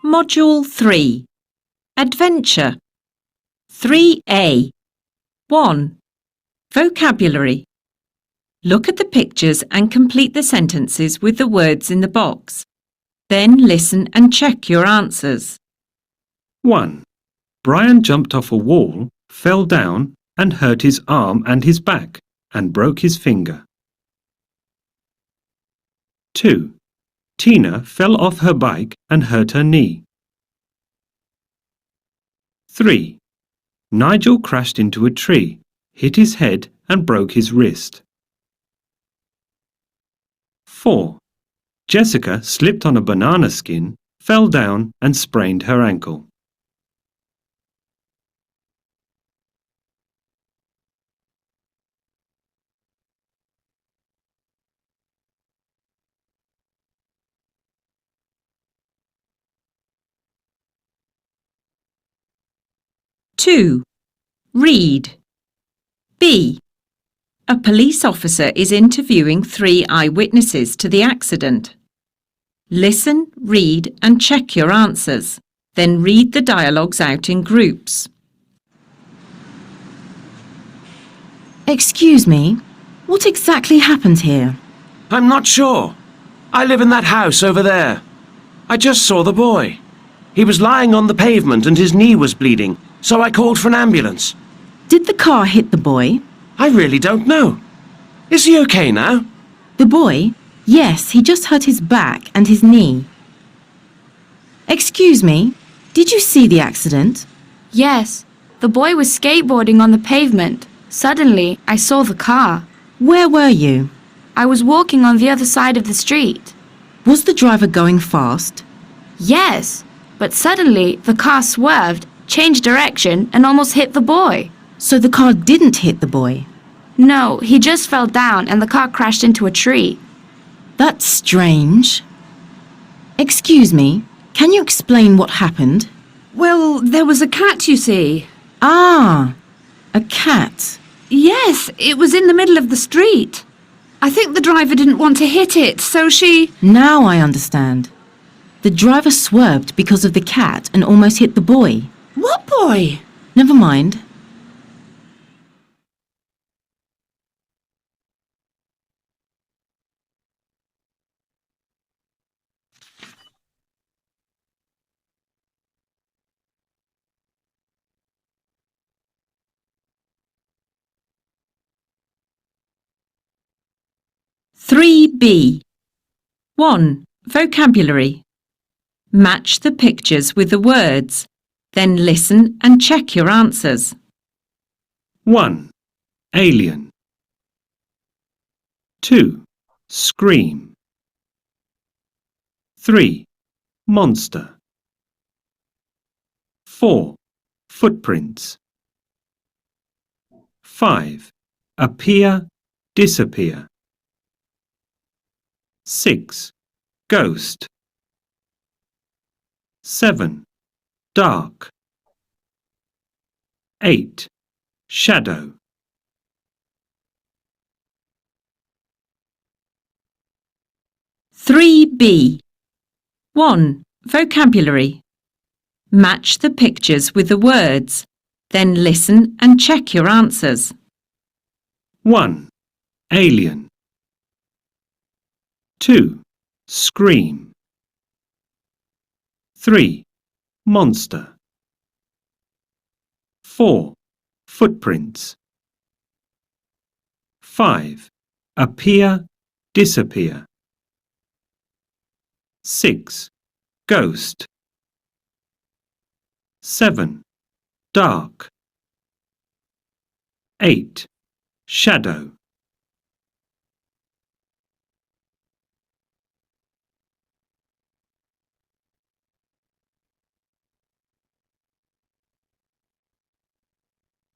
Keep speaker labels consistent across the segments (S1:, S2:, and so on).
S1: Module 3. Adventure. 3A. 1. Vocabulary. Look at the pictures and complete the sentences with the words in the box. Then listen and check your answers.
S2: 1. Brian jumped off a wall, fell down and hurt his arm and his back and broke his finger. 2. Tina fell off her bike and hurt her knee. 3. Nigel crashed into a tree, hit his head and broke his wrist. 4. Jessica slipped on a banana skin, fell down and sprained her ankle.
S1: Two. Read. B. A police officer is interviewing 3 eyewitnesses to the accident. Listen, read and check your answers. Then read the dialogues out in groups.
S3: Excuse me, what exactly happened here?
S4: I'm not sure. I live in that house over there. I just saw the boy. He was lying on the pavement and his knee was bleeding, so I called for an ambulance.
S3: Did the car hit the boy?
S4: I really don't know. Is he okay now?
S3: The boy? Yes, he just hurt his back and his knee. Excuse me, did you see the accident?
S5: Yes, the boy was skateboarding on the pavement. Suddenly, I saw the car.
S3: Where were you?
S5: I was walking on the other side of the street.
S3: Was the driver going fast?
S5: Yes, but suddenly the car swerved, changed direction and almost hit the boy.
S3: So the car didn't hit the boy?
S5: No, he just fell down and the car crashed into a tree.
S3: That's strange. Excuse me, can you explain what happened?
S6: Well, there was a cat, you see.
S3: Ah, a cat.
S6: Yes, it was in the middle of the street. I think the driver didn't want to hit it, so she...
S3: Now I understand. The driver swerved because of the cat and almost hit the boy.
S6: What boy?
S3: Never mind.
S1: Three B. 1. Vocabulary. Match the pictures with the words. Then listen and check your answers.
S2: 1. Alien. 2. Scream. 3. Monster. 4. Footprints. 5. Appear, disappear. 6. Ghost. 7. Dark. 8. Shadow.
S1: 3B. 1. Vocabulary. Match the pictures with the words. Then listen and check your answers.
S2: 1. Alien. 2. Scream. 3. Monster. 4. Footprints. 5. Appear, disappear. 6. Ghost. 7. Dark. 8. Shadow.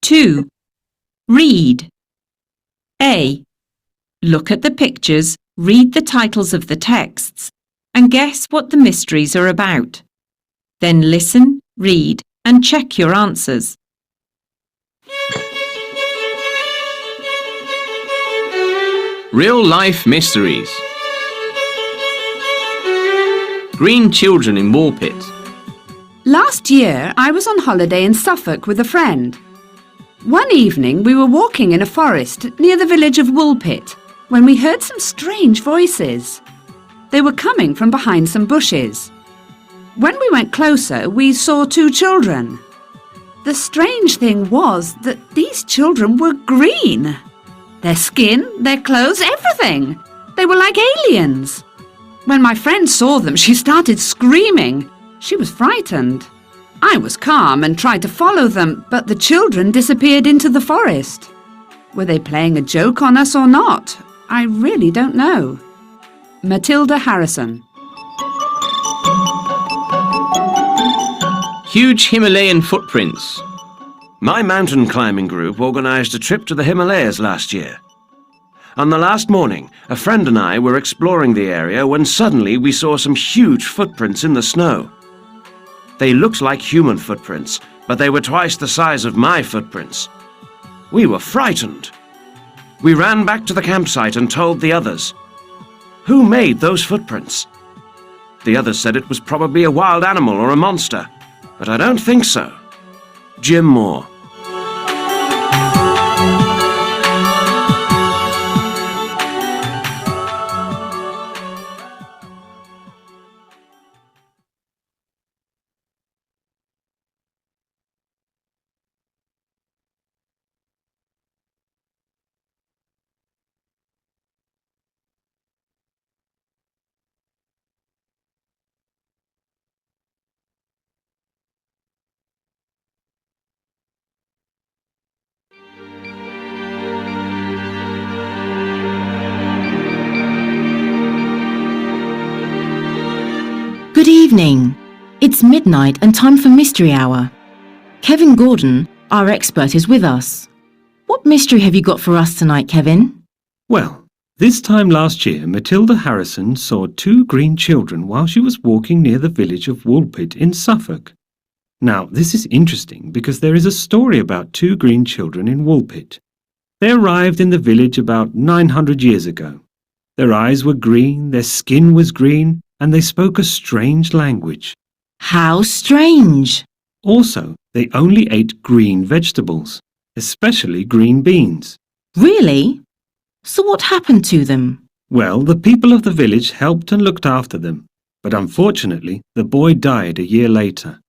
S1: Two. Read. A. Look at the pictures, read the titles of the texts, and guess what the mysteries are about. Then listen, read, and check your answers.
S7: Real life mysteries. Green children in Woolpit.
S6: Last year, I was on holiday in Suffolk with a friend. One evening, we were walking in a forest near the village of Woolpit when we heard some strange voices. They were coming from behind some bushes. When we went closer, we saw two children. The strange thing was that these children were green. Their skin, their clothes, everything. They were like aliens. When my friend saw them, she started screaming. She was frightened. I was calm and tried to follow them, but the children disappeared into the forest. Were they playing a joke on us or not? I really don't know. Matilda Harrison.
S7: Huge Himalayan footprints.
S4: My mountain climbing group organised a trip to the Himalayas last year. On the last morning, a friend and I were exploring the area when suddenly we saw some huge footprints in the snow. They looked like human footprints, but they were twice the size of my footprints. We were frightened. We ran back to the campsite and told the others. Who made those footprints? The others said it was probably a wild animal or a monster, but I don't think so. Jim Moore.
S3: Good evening. It's midnight and time for Mystery Hour. Kevin Gordon, our expert, is with us. What mystery have you got for us tonight, Kevin?
S2: Well, this time last year, Matilda Harrison saw two green children while she was walking near the village of Woolpit in Suffolk. Now, this is interesting because there is a story about two green children in Woolpit. They arrived in the village about 900 years ago. Their eyes were green, their skin was green, and they spoke a strange language.
S3: How strange!
S2: Also, they only ate green vegetables, especially green beans.
S3: Really? So what happened to them?
S2: Well, the people of the village helped and looked after them, but unfortunately, the boy died a year later.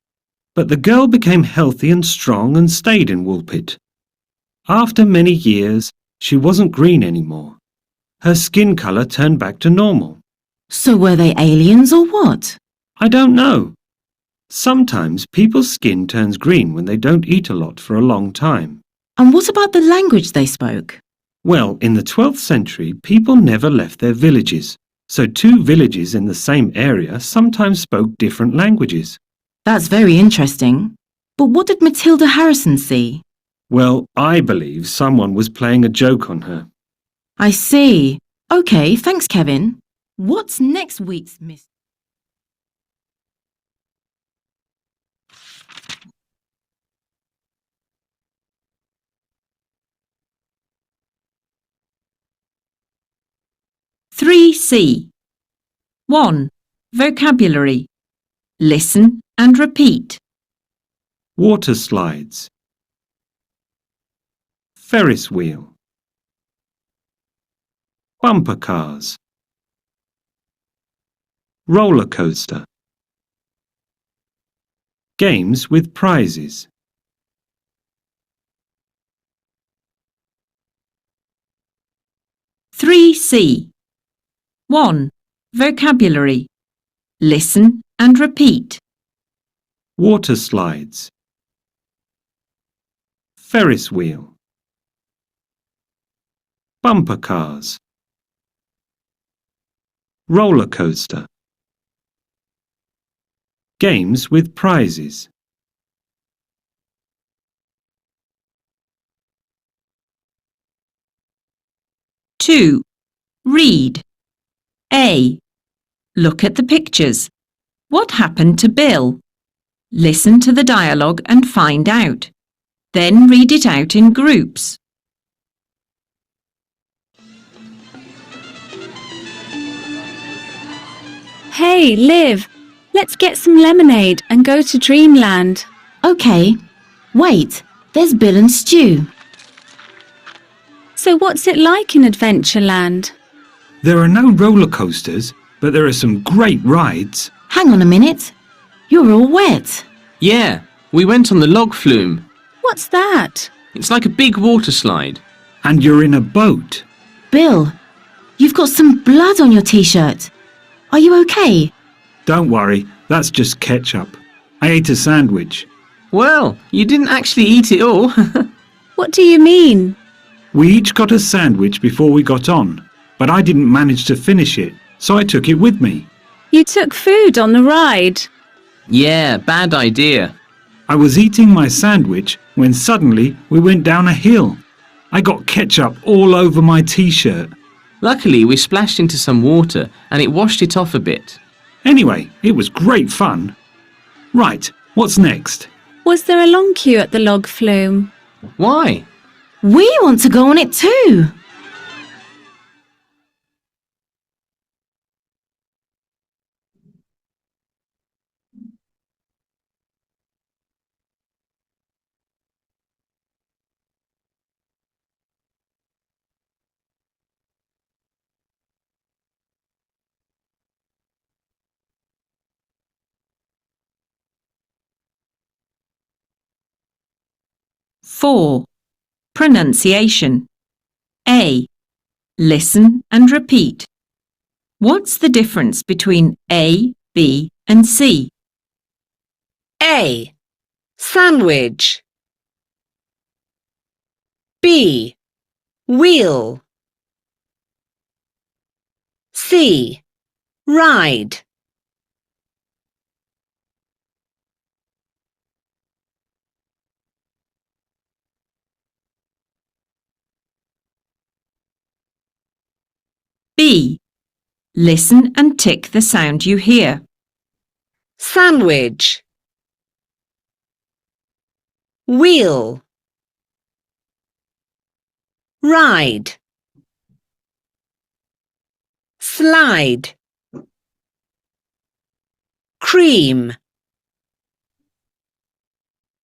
S2: But the girl became healthy and strong and stayed in Woolpit. After many years, she wasn't green anymore. Her skin colour turned back to normal.
S3: So were they aliens or what?
S2: I don't know. Sometimes people's skin turns green when they don't eat a lot for a long time.
S3: And what about the language they spoke?
S2: Well, in the 12th century, people never left their villages, so two villages in the same area sometimes spoke different languages.
S3: That's very interesting. But what did Matilda Harrison see?
S2: Well, I believe someone was playing a joke on her.
S3: I see. OK, thanks, Kevin. What's next week's mystery?
S1: Three C. 1. Vocabulary. Listen and repeat.
S2: Water slides. Ferris wheel. Bumper cars. Roller coaster. Games with prizes.
S1: Three C. 1. Vocabulary. Listen and repeat.
S2: Water slides. Ferris wheel. Bumper cars. Roller coaster. Games with prizes.
S1: Two. Read. A. Look at the pictures. What happened to Bill? Listen to the dialogue and find out. Then read it out in groups.
S5: Hey, Liv,
S8: Let's get some lemonade and go to Dreamland.
S3: OK. Wait, there's Bill and Stu.
S8: So what's it like in Adventureland?
S2: There are no roller coasters, but there are some great rides.
S3: Hang on a minute. You're all wet.
S7: Yeah, we went on the log flume.
S8: What's that?
S7: It's like a big water slide.
S2: And you're in a boat.
S3: Bill, you've got some blood on your t-shirt. Are you OK?
S2: Don't worry, that's just ketchup. I ate a sandwich.
S7: Well, you didn't actually eat it all.
S8: What do you mean?
S2: We each got a sandwich before we got on, but I didn't manage to finish it, so I took it with me.
S8: You took food on the ride.
S7: Yeah, bad idea.
S2: I was eating my sandwich when suddenly we went down a hill. I got ketchup all over my t-shirt.
S7: Luckily, we splashed into some water and it washed it off a bit.
S2: Anyway, it was great fun. Right, what's next?
S8: Was there a long queue at the log flume?
S7: Why?
S3: We want to go on it too.
S1: Four. Pronunciation. A. Listen and repeat. What's the difference between A, B and C?
S6: A. Sandwich. B. Wheel. C. Ride.
S1: B. Listen and tick the sound you hear.
S6: Sandwich. Wheel. Ride. Slide. Cream.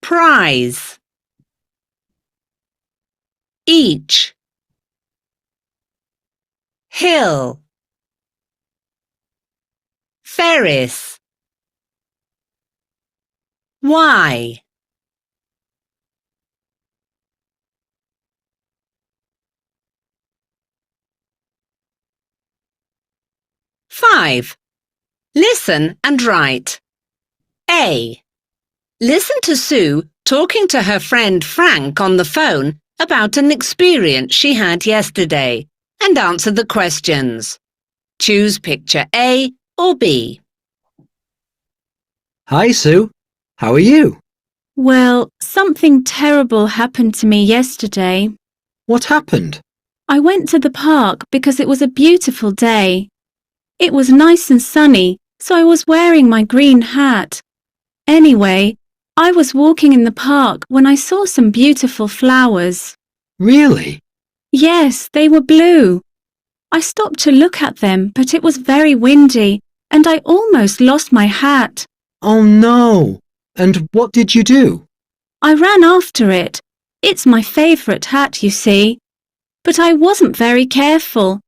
S6: Prize. Each. Hill. Ferris. Why? Five. Listen and write. A. Listen to Sue talking to her friend Frank on the phone about an experience she had yesterday and answer the questions. Choose picture A or B.
S9: Hi, Sue. How are you?
S8: Well, something terrible happened to me yesterday.
S9: What happened?
S8: I went to the park because it was a beautiful day. It was nice and sunny, so I was wearing my green hat. Anyway, I was walking in the park when I saw some beautiful flowers.
S9: Really?
S8: Yes, they were blue. I stopped to look at them, but it was very windy, and I almost lost my hat.
S9: Oh no! And what did you do?
S8: I ran after it. It's my favourite hat, you see. But I wasn't very careful.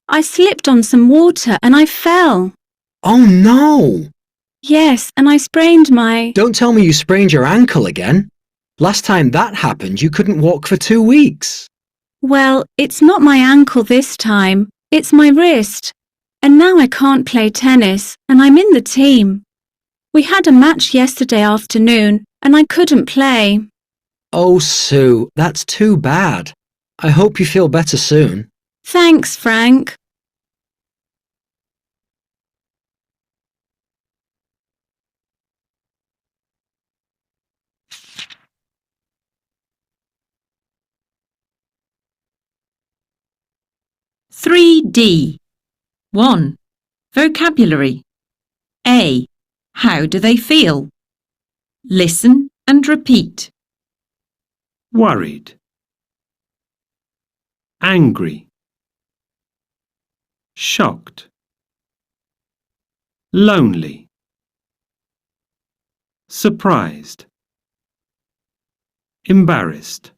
S8: I slipped on some water and I fell.
S9: Oh no!
S8: Yes, and I sprained my...
S9: Don't tell me you sprained your ankle again. Last time that happened, you couldn't walk for 2 weeks.
S8: Well, it's not my ankle this time. It's my wrist. And now I can't play tennis, and I'm in the team. We had a match yesterday afternoon, and I couldn't play.
S9: Oh, Sue, that's too bad. I hope you feel better soon.
S8: Thanks, Frank.
S1: Three D. 1. Vocabulary. A. How do they feel? Listen and repeat.
S2: Worried. Angry. Shocked. Lonely. surprised, embarrassed.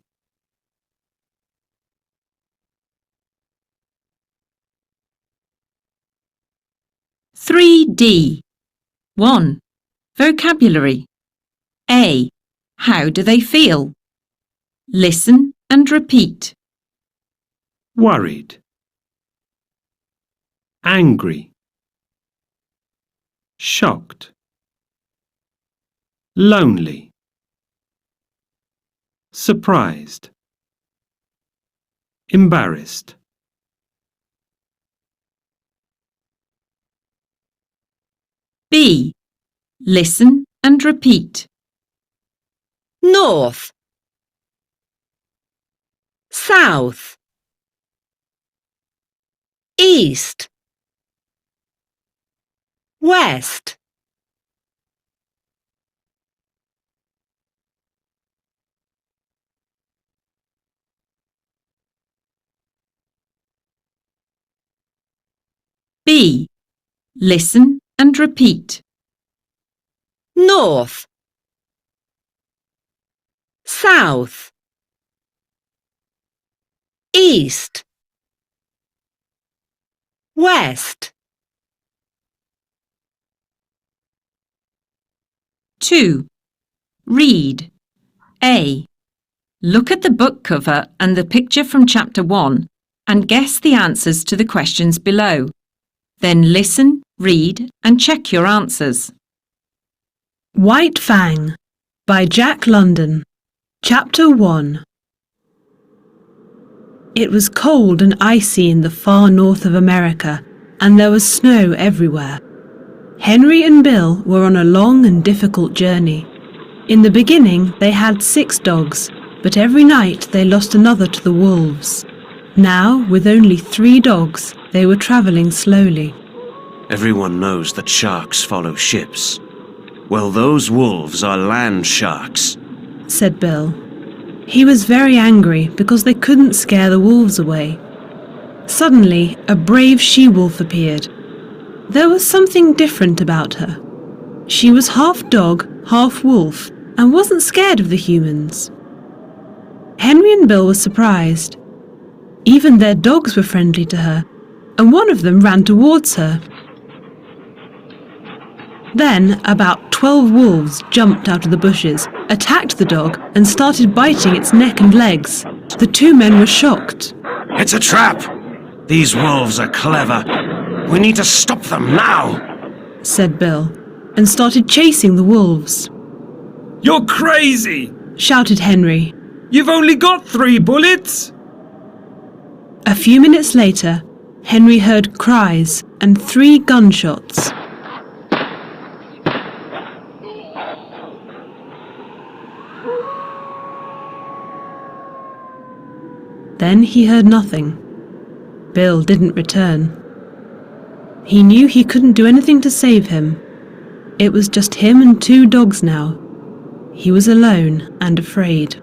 S1: Three D. 1. Vocabulary. A. How do they feel? Listen and repeat.
S2: Worried, angry, shocked, lonely, surprised, embarrassed.
S1: B. Listen and repeat.
S6: North, south, east, west,
S1: B. Listen and repeat.
S6: north, south, east, west.
S1: 2. Read. A. Look at the book cover and the picture from Chapter 1 and guess the answers to the questions below. Then listen, read and check your answers.
S10: White Fang by Jack London. Chapter 1. It was cold and icy in the far north of America, and there was snow everywhere. Henry and Bill were on a long and difficult journey. In the beginning, they had 6 dogs, but every night they lost another to the wolves. Now, with only 3 dogs, they were travelling slowly.
S4: Everyone knows that sharks follow ships. Well, those wolves are land sharks.
S10: Said Bill. He was very angry because they couldn't scare the wolves away. Suddenly, a brave she-wolf appeared. There was something different about her. She was half dog, half wolf, and wasn't scared of the humans. Henry and Bill were surprised. Even their dogs were friendly to her, and one of them ran towards her. Then, about 12 wolves jumped out of the bushes, attacked the dog, and started biting its neck and legs. The 2 men were shocked.
S4: It's a trap! These wolves are clever. We need to stop them now!
S10: Said Bill, and started chasing the wolves.
S2: You're crazy!
S10: Shouted Henry.
S2: You've only got 3 bullets!
S10: A few minutes later, Henry heard cries and 3 gunshots. Then he heard nothing. Bill didn't return. He knew he couldn't do anything to save him. It was just him and 2 dogs now. He was alone and afraid.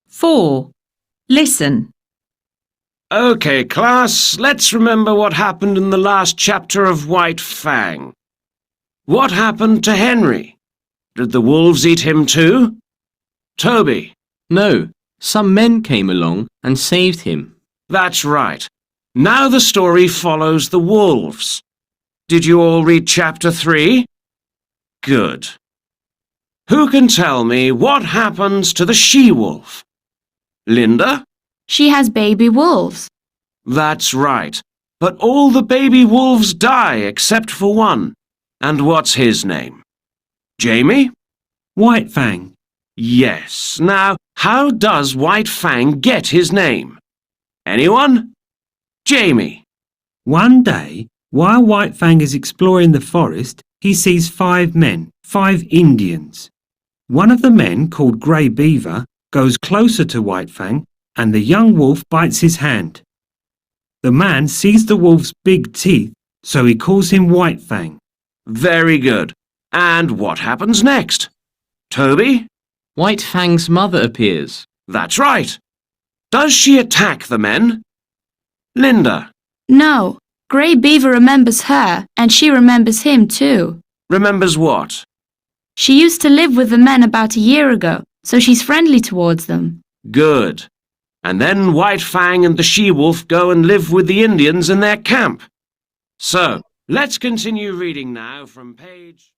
S1: Four. Listen.
S4: Okay, class, let's remember what happened in the last chapter of White Fang. What happened to Henry? Did the wolves eat him too? Toby?
S7: No, some men came along and saved him.
S4: That's right. Now the story follows the wolves. Did you all read chapter 3? Good. Who can tell me what happens to the she-wolf? Linda?
S5: She has baby wolves.
S4: That's right. But all the baby wolves die except for one. And what's his name? Jamie?
S2: White Fang.
S4: Yes. Now, how does White Fang get his name? Anyone? Jamie.
S2: One day, while White Fang is exploring the forest, he sees 5 men, 5 Indians. One of the men, called Grey Beaver, goes closer to White Fang, and the young wolf bites his hand. The man sees the wolf's big teeth, so he calls him White Fang.
S4: Very good. And what happens next? Toby?
S7: White Fang's mother appears.
S4: That's right. Does she attack the men? Linda,
S5: No, Grey Beaver remembers her, and she remembers him too.
S4: remembers what?
S5: She used to live with the men about a year ago, so she's friendly towards them.
S4: Good. And then White Fang and the she-wolf go and live with the Indians in their camp. So, let's continue reading now from page...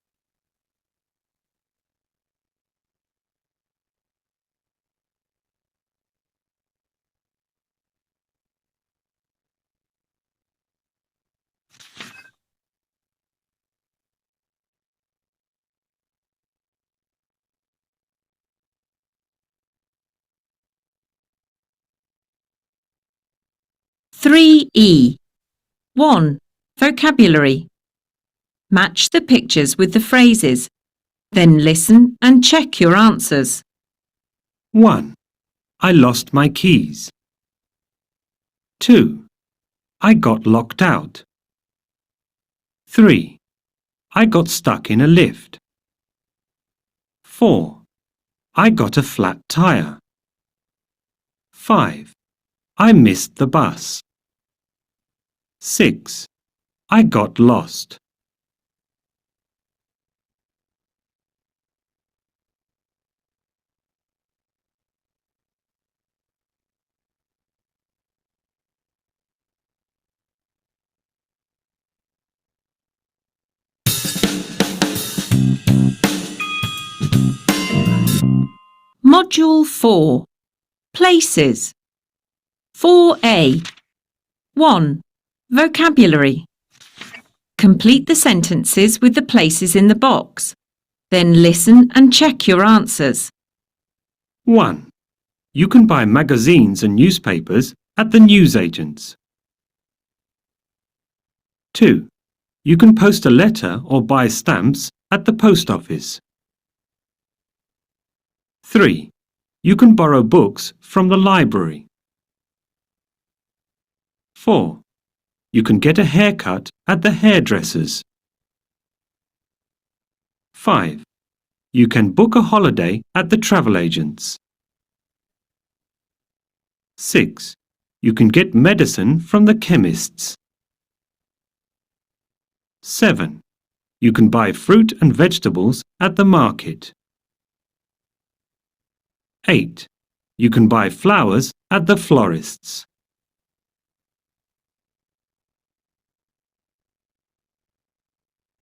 S1: Three E. 1. Vocabulary. Match the pictures with the phrases. Then listen and check your answers.
S2: 1. I lost my keys. 2. I got locked out. 3. I got stuck in a lift. 4. I got a flat tire. 5. I missed the bus. 6. I got lost.
S1: Module 4. Places. 4A. 1. Vocabulary. Complete the sentences with the places in the box. Then listen and check your answers.
S2: 1. You can buy magazines and newspapers at the newsagents. 2. You can post a letter or buy stamps at the post office. 3. You can borrow books from the library. 4. You can get a haircut at the hairdresser's. 5. You can book a holiday at the travel agents. 6. You can get medicine from the chemists. 7. You can buy fruit and vegetables at the market. 8. You can buy flowers at the florist's.